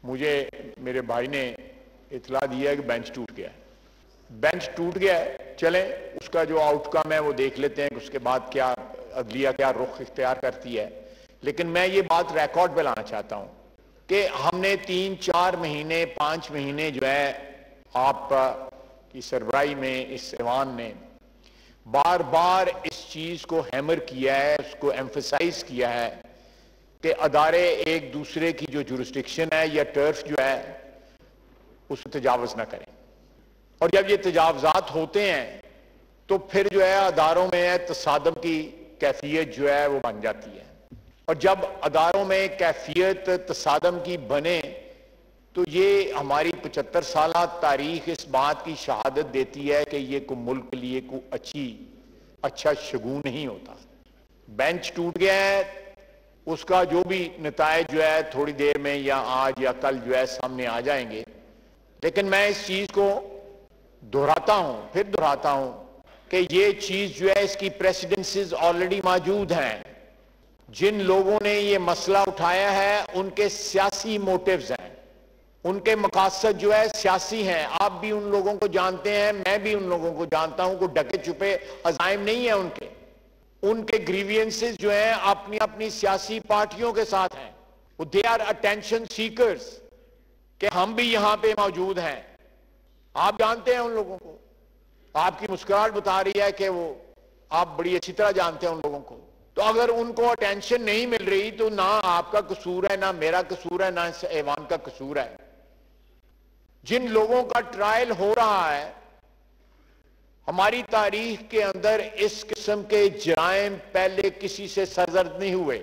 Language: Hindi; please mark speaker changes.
Speaker 1: मुझे मेरे भाई ने इतला दिया कि बेंच टूट गया है। बेंच टूट गया है, चलें उसका जो आउटकम है वो देख लेते हैं कि उसके बाद क्या अदलिया क्या रुख इख्तियार करती है। लेकिन मैं ये बात रिकॉर्ड पे लाना चाहता हूं कि हमने 3-4 महीने 5 महीने जो है आप की सरबराही में इस ऐवान ने बार बार इस चीज को हैमर किया है, उसको एम्फसाइज किया है कि अदारे एक दूसरे की जो जुरिस्डिक्शन है या टर्फ जो है उसको तजावज ना करें। और जब ये तजावजात होते हैं तो फिर जो है अदारों में तसादम की कैफियत जो है वो बन जाती है। और जब अदारों में कैफियत तसादम की बने तो ये हमारी 75 साल तारीख इस बात की शहादत देती है कि ये को मुल्क के लिए कोई अच्छा शगुन नहीं होता। बेंच टूट गया है, उसका जो भी नतायज जो है थोड़ी देर में या आज या कल जो है सामने आ जाएंगे। लेकिन मैं इस चीज को दोहराता हूं, फिर दोहराता हूं कि ये चीज जो है इसकी प्रेसिडेंसीज ऑलरेडी मौजूद हैं। जिन लोगों ने ये मसला उठाया है उनके सियासी मोटिव्स हैं, उनके मकासद जो है सियासी हैं। आप भी उन लोगों को जानते हैं, मैं भी उन लोगों को जानता हूं। कोई ढके छुपे अजाइम नहीं है उनके ग्रीवियंसेस जो हैं अपनी अपनी सियासी पार्टियों के साथ हैं। दे आर अटेंशन सीकर्स कि हम भी यहां पे मौजूद हैं। आप जानते हैं उन लोगों को, आपकी मुस्कुराहट बता रही है कि वो आप बड़ी अच्छी तरह जानते हैं उन लोगों को। तो अगर उनको अटेंशन नहीं मिल रही तो ना आपका कसूर है, ना मेरा कसूर है, ना इस ऐवान का कसूर है। जिन लोगों का ट्रायल हो रहा है, हमारी तारीख के अंदर इस किस्म के जराइम पहले किसी से सरजद नहीं हुए।